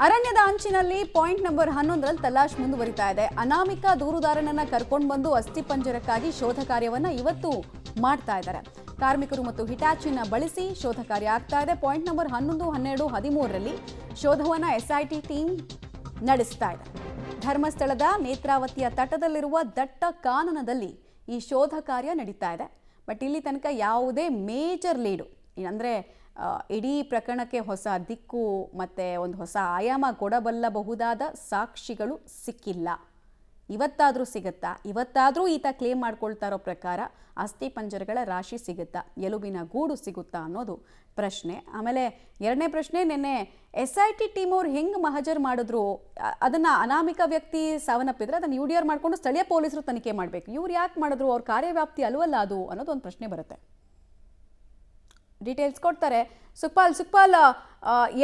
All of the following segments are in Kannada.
ಅರಣ್ಯದ ಅಂಚಿನಲ್ಲಿ ಪಾಯಿಂಟ್ ನಂಬರ್ 11ರಲ್ಲಿ ತಲಾಶ್ ಮುಂದುವರಿತಾ ಇದೆ. ಅನಾಮಿಕ ದೂರುದಾರನನ್ನ ಕರ್ಕೊಂಡು ಬಂದು ಅಸ್ಥಿಪಂಜರಕ್ಕಾಗಿ ಶೋಧ ಕಾರ್ಯವನ್ನ ಇವತ್ತು ಮಾಡ್ತಾ ಇದ್ದಾರೆ. ಕಾರ್ಮಿಕರು ಮತ್ತು ಹಿಟಾಚಿನ ಬಳಸಿ ಶೋಧ ಕಾರ್ಯ ಆಗ್ತಾ ಇದೆ. ಪಾಯಿಂಟ್ ನಂಬರ್ 11, 12, 13ರಲ್ಲಿ ಶೋಧವನ್ನ ಎಸ್ಐಟಿ ಟೀಮ್ ನಡೆಸ್ತಾ ಇದೆ. ಧರ್ಮಸ್ಥಳದ ನೇತ್ರಾವತಿಯ ತಟದಲ್ಲಿರುವ ದಟ್ಟ ಕಾನನದಲ್ಲಿ ಈ ಶೋಧ ಕಾರ್ಯ ನಡೀತಾ ಇದೆ. ಬಟ್ ಇಲ್ಲಿ ತನಕ ಯಾವುದೇ ಮೇಜರ್ ಲೀಡು ಅಂದರೆ ಇಡೀ ಪ್ರಕರಣಕ್ಕೆ ಹೊಸ ದಿಕ್ಕು ಮತ್ತು ಒಂದು ಹೊಸ ಆಯಾಮ ಕೊಡಬಲ್ಲಬಹುದಾದ ಸಾಕ್ಷಿಗಳು ಸಿಕ್ಕಿಲ್ಲ. ಇವತ್ತಾದರೂ ಸಿಗುತ್ತಾ? ಇವತ್ತಾದರೂ ಈತ ಕ್ಲೇಮ್ ಮಾಡ್ಕೊಳ್ತಾ ಇರೋ ಪ್ರಕಾರ ಅಸ್ಥಿಪಂಜರಗಳ ರಾಶಿ ಸಿಗುತ್ತಾ, ಎಲುಬಿನ ಗೂಡು ಸಿಗುತ್ತಾ ಅನ್ನೋದು ಪ್ರಶ್ನೆ. ಆಮೇಲೆ ಎರಡನೇ ಪ್ರಶ್ನೆ, ನಿನ್ನೆ SIT ಟೀಮ್ ಅವ್ರು ಹೆಂಗೆ ಮಹಜರ್ ಮಾಡಿದ್ರು, ಅದನ್ನು ಅನಾಮಿಕ ವ್ಯಕ್ತಿ ಸಾವನ್ನಪ್ಪಿದ್ರೆ ಅದನ್ನು UDR ಮಾಡಿಕೊಂಡು ಸ್ಥಳೀಯ ಪೊಲೀಸರು ತನಿಖೆ ಮಾಡಬೇಕು. ಇವ್ರು ಯಾಕೆ ಮಾಡಿದ್ರು? ಅವ್ರ ಕಾರ್ಯವ್ಯಾಪ್ತಿ ಅಲ್ವಲ್ಲ ಅದು ಅನ್ನೋದು ಒಂದು ಪ್ರಶ್ನೆ ಬರುತ್ತೆ. ಡೀಟೇಲ್ಸ್ ಕೊಡ್ತಾರೆ ಸುಖಪಾಲ್.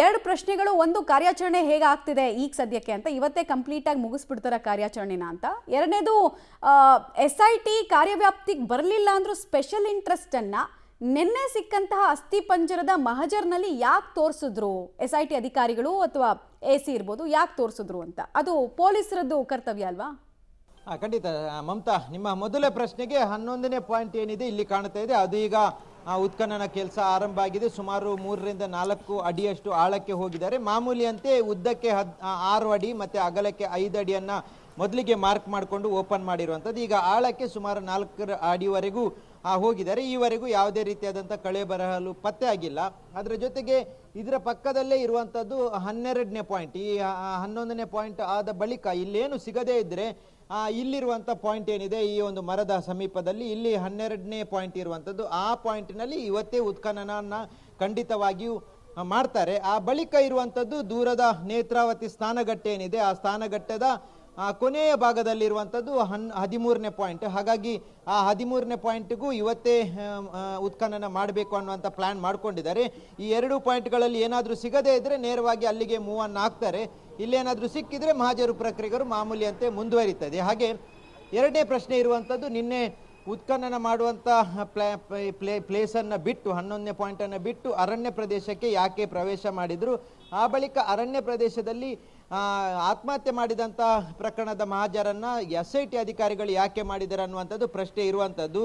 ಎರಡು ಪ್ರಶ್ನೆಗಳು, ಒಂದು ಕಾರ್ಯಾಚರಣೆ ಹೇಗೆ ಆಗ್ತಿದೆ ಈಗ ಸದ್ಯಕ್ಕೆ ಅಂತ, ಇವತ್ತೇ ಕಂಪ್ಲೀಟಾಗಿ ಮುಗಿಸ್ಬಿಡ್ತಾರೆ ಕಾರ್ಯಾಚರಣೆನ ಅಂತ. ಎರಡನೇದು, SIT ಕಾರ್ಯವ್ಯಾಪ್ತಿಗೆ ಬರಲಿಲ್ಲ ಅಂದ್ರೂ ಸ್ಪೆಷಲ್ ಇಂಟ್ರೆಸ್ಟನ್ನು ನಿನ್ನೆ ಸಿಕ್ಕಂತಹ ಅಸ್ಥಿಪಂಜರದ ಮಹಜರ್ನಲ್ಲಿ ಯಾಕೆ ತೋರಿಸಿದ್ರು SIT ಅಧಿಕಾರಿಗಳು ಅಥವಾ AC ಇರ್ಬೋದು, ಯಾಕೆ ತೋರಿಸಿದ್ರು ಅಂತ, ಅದು ಪೊಲೀಸರದ್ದು ಕರ್ತವ್ಯ ಅಲ್ವಾ? ಖಂಡಿತ ಮಮತಾ, ನಿಮ್ಮ ಮೊದಲ ಪ್ರಶ್ನೆಗೆ 11ನೇ ಪಾಯಿಂಟ್ ಏನಿದೆ ಇಲ್ಲಿ ಕಾಣ್ತಾ ಇದೆ, ಅದು ಈಗ ಉತ್ಖನನ ಕೆಲಸ ಆರಂಭ ಆಗಿದೆ. ಸುಮಾರು 3 ರಿಂದ 4 ಅಡಿಯಷ್ಟು ಆಳಕ್ಕೆ ಹೋಗಿದ್ದಾರೆ. ಮಾಮೂಲಿಯಂತೆ ಉದ್ದಕ್ಕೆ 6 ಅಡಿ ಮತ್ತು ಅಗಲಕ್ಕೆ 5 ಅಡಿಯನ್ನು ಮೊದಲಿಗೆ ಮಾರ್ಕ್ ಮಾಡಿಕೊಂಡು ಓಪನ್ ಮಾಡಿರುವಂಥದ್ದು. ಈಗ ಆಳಕ್ಕೆ ಸುಮಾರು 4 ಅಡಿವರೆಗೂ ಹೋಗಿದ್ದಾರೆ. ಈವರೆಗೂ ಯಾವುದೇ ರೀತಿಯಾದಂಥ ಕಳೆ ಬರಹಲು ಪತ್ತೆ ಆಗಿಲ್ಲ. ಅದರ ಜೊತೆಗೆ ಇದರ ಪಕ್ಕದಲ್ಲೇ ಇರುವಂಥದ್ದು 12ನೇ ಪಾಯಿಂಟ್. ಈ 11ನೇ ಪಾಯಿಂಟ್ ಆದ ಬಳಿಕ ಇಲ್ಲೇನು ಸಿಗದೇ ಇದ್ದರೆ ಇಲ್ಲಿರುವಂಥ ಪಾಯಿಂಟ್ ಏನಿದೆ ಈ ಒಂದು ಮರದ ಸಮೀಪದಲ್ಲಿ, ಇಲ್ಲಿ 12ನೇ ಪಾಯಿಂಟ್ ಇರುವಂಥದ್ದು. ಆ ಪಾಯಿಂಟ್ನಲ್ಲಿ ಇವತ್ತೇ ಉತ್ಖನನ ಖಂಡಿತವಾಗಿಯೂ ಮಾಡ್ತಾರೆ. ಆ ಬಳಿಕ ಇರುವಂಥದ್ದು ದೂರದ ನೇತ್ರಾವತಿ ಸ್ನಾನಘಟ್ಟ ಏನಿದೆ, ಆ ಸ್ನಾನಘಟ್ಟದ ಕೊನೆಯ ಭಾಗದಲ್ಲಿರುವಂಥದ್ದು 13ನೇ ಪಾಯಿಂಟ್. ಹಾಗಾಗಿ ಆ 13ನೇ ಪಾಯಿಂಟ್ಗೂ ಇವತ್ತೇ ಉತ್ಖನನ ಮಾಡಬೇಕು ಅನ್ನುವಂಥ ಪ್ಲ್ಯಾನ್ ಮಾಡ್ಕೊಂಡಿದ್ದಾರೆ. ಈ 2 ಪಾಯಿಂಟ್ಗಳಲ್ಲಿ ಏನಾದರೂ ಸಿಗದೇ ಇದ್ದರೆ ನೇರವಾಗಿ ಅಲ್ಲಿಗೆ ಮೂವ್ ಅನ್ನು ಹಾಕ್ತಾರೆ. ಇಲ್ಲೇನಾದರೂ ಸಿಕ್ಕಿದ್ರೆ ಮಹಾಜರು ಪ್ರಕ್ರಿಯೆಗಳು ಮಾಮೂಲಿಯಂತೆ ಮುಂದುವರಿತದೆ. ಹಾಗೆ ಎರಡನೇ ಪ್ರಶ್ನೆ ಇರುವಂಥದ್ದು, ನಿನ್ನೆ ಉತ್ಖನನ ಮಾಡುವಂಥ ಪ್ಲೇಸನ್ನು ಬಿಟ್ಟು 11ನೇ ಪಾಯಿಂಟನ್ನು ಬಿಟ್ಟು ಅರಣ್ಯ ಪ್ರದೇಶಕ್ಕೆ ಯಾಕೆ ಪ್ರವೇಶ ಮಾಡಿದರು, ಆ ಬಳಿಕ ಅರಣ್ಯ ಪ್ರದೇಶದಲ್ಲಿ ಆತ್ಮಹತ್ಯೆ ಮಾಡಿದಂಥ ಪ್ರಕರಣದ ಮಹಾಜರನ್ನು SIT ಅಧಿಕಾರಿಗಳು ಯಾಕೆ ಮಾಡಿದ್ದಾರೆ ಅನ್ನುವಂಥದ್ದು ಪ್ರಶ್ನೆ ಇರುವಂಥದ್ದು.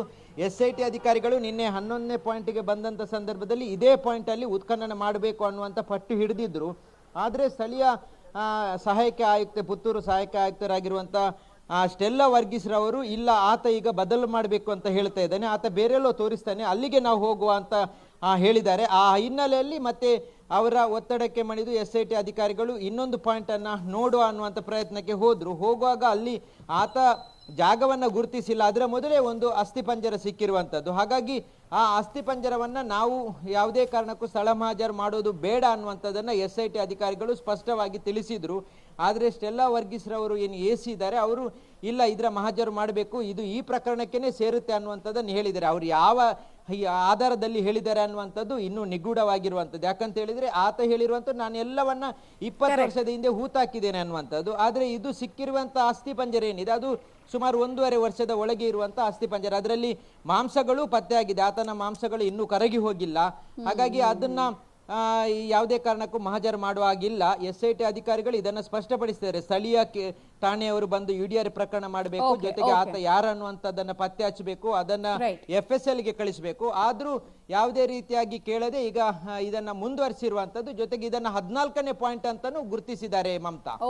SIT ಅಧಿಕಾರಿಗಳು ನಿನ್ನೆ 11ನೇ ಪಾಯಿಂಟಿಗೆ ಬಂದಂಥ ಸಂದರ್ಭದಲ್ಲಿ ಇದೇ ಪಾಯಿಂಟಲ್ಲಿ ಉತ್ಖನನ ಮಾಡಬೇಕು ಅನ್ನುವಂಥ ಪಟ್ಟು ಹಿಡಿದಿದ್ರು. ಆದರೆ ಸ್ಥಳೀಯ ಸಹಾಯಕ ಆಯುಕ್ತೆ, ಪುತ್ತೂರು ಸಹಾಯಕ ಆಯುಕ್ತರಾಗಿರುವಂಥ ಸ್ಟೆಲ್ಲಾ ವರ್ಗೀಸ್ ರವರು, ಇಲ್ಲ ಆತ ಈಗ ಬದಲು ಮಾಡಬೇಕು ಅಂತ ಹೇಳ್ತಾ ಇದ್ದಾನೆ, ಆತ ಬೇರೆಲ್ಲೋ ತೋರಿಸ್ತಾನೆ, ಅಲ್ಲಿಗೆ ನಾವು ಹೋಗುವ ಅಂತ ಹೇಳಿದ್ದಾರೆ. ಆ ಹಿನ್ನೆಲೆಯಲ್ಲಿ ಮತ್ತೆ ಅವರ ಒತ್ತಡಕ್ಕೆ ಮಣಿದು SIT ಅಧಿಕಾರಿಗಳು ಇನ್ನೊಂದು ಪಾಯಿಂಟನ್ನು ನೋಡುವ ಅನ್ನುವಂಥ ಪ್ರಯತ್ನಕ್ಕೆ ಹೋದರು. ಹೋಗುವಾಗ ಅಲ್ಲಿ ಆತ ಜಾಗವನ್ನು ಗುರುತಿಸಿಲ್ಲ, ಅದರ ಮೊದಲೇ ಒಂದು ಅಸ್ಥಿಪಂಜರ ಸಿಕ್ಕಿರುವಂಥದ್ದು. ಹಾಗಾಗಿ ಆ ಅಸ್ಥಿಪಂಜರವನ್ನು ನಾವು ಯಾವುದೇ ಕಾರಣಕ್ಕೂ ಸ್ಥಳ ಮಹಾಜರು ಮಾಡೋದು ಬೇಡ ಅನ್ನುವಂಥದ್ದನ್ನು SIT ಅಧಿಕಾರಿಗಳು ಸ್ಪಷ್ಟವಾಗಿ ತಿಳಿಸಿದರು. ಆದರೆ ಸ್ಟೆಲ್ಲಾ ವರ್ಗೀಸ್ ರವರು ಏನು AC ಇದ್ದಾರೆ, ಅವರು ಇಲ್ಲ ಇದರ ಮಹಾಜರು ಮಾಡಬೇಕು, ಇದು ಈ ಪ್ರಕರಣಕ್ಕೇ ಸೇರುತ್ತೆ ಅನ್ನುವಂಥದ್ದನ್ನು ಹೇಳಿದ್ದಾರೆ. ಅವರು ಯಾವ ಆಧಾರದಲ್ಲಿ ಹೇಳಿದ್ದಾರೆ ಅನ್ನುವಂಥದ್ದು ಇನ್ನೂ ನಿಗೂಢವಾಗಿರುವಂಥದ್ದು. ಯಾಕಂತ ಹೇಳಿದರೆ ಆತ ಹೇಳಿರುವಂಥದ್ದು ನಾನು ಎಲ್ಲವನ್ನ 20 ವರ್ಷದ ಹಿಂದೆ ಹೂತಾಕಿದ್ದೇನೆ ಅನ್ನುವಂಥದ್ದು. ಆದರೆ ಇದು ಸಿಕ್ಕಿರುವಂಥ ಅಸ್ಥಿಪಂಜರ ಏನಿದೆ ಅದು ಸುಮಾರು 1.5 ವರ್ಷದ ಒಳಗೆ ಇರುವಂಥ ಅಸ್ಥಿಪಂಜರ. ಅದರಲ್ಲಿ ಮಾಂಸಗಳು ಪತ್ತೆಯಾಗಿದೆ, ಆತನ ಮಾಂಸಗಳು ಇನ್ನೂ ಕರಗಿ ಹೋಗಿಲ್ಲ. ಹಾಗಾಗಿ ಅದನ್ನ ಯಾವುದೇ ಕಾರಣಕ್ಕೂ ಮಹಜರು ಮಾಡುವ ಹಾಗಿಲ್ಲ. SIT ಅಧಿಕಾರಿಗಳು ಇದನ್ನು ಸ್ಪಷ್ಟಪಡಿಸಿದ್ದಾರೆ. ಸ್ಥಳೀಯ ಠಾಣೆಯವರು ಬಂದು UDR ಪ್ರಕರಣ ಮಾಡಬೇಕು, ಜೊತೆಗೆ ಆತ ಯಾರು ಅನ್ನುವಂಥದ್ದನ್ನು ಪತ್ತೆ ಹಚ್ಚಬೇಕು, ಅದನ್ನ FSLಗೆ ಕಳಿಸಬೇಕು. ಆದ್ರೂ ಯಾವುದೇ ರೀತಿಯಾಗಿ ಕೇಳದೆ ಈಗ ಇದನ್ನ ಮುಂದುವರಿಸಿರುವಂಥದ್ದು. ಜೊತೆಗೆ ಇದನ್ನ 14ನೇ ಪಾಯಿಂಟ್ ಅಂತಾನೂ ಗುರುತಿಸಿದ್ದಾರೆ ಮಮತಾ.